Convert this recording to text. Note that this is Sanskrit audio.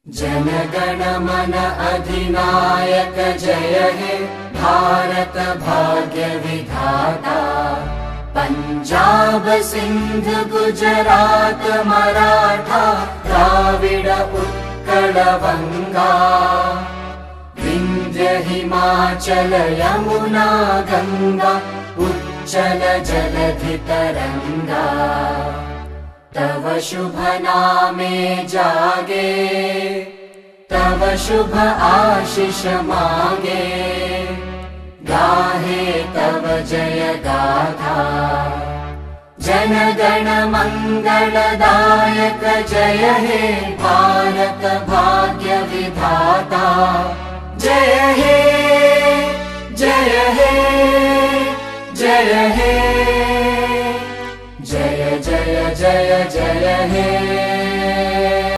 जनगण मन अधिनायक जय हे भारत भाग्य विधाता। पंजाब सिंध गुजरात मराठा द्राविड उत्कल बंगा। विंध्य हिमाचल यमुना गंगा उच्चल जलधि तरंगा। तव शुभ नामे जागे तव शुभ आशीष मांगे। गाहे तव जय गाथा जनगण मंगलदायक जय हे भारत भाग्य विधाता। जय हे जय हे जय हे जय जय जय जय हे।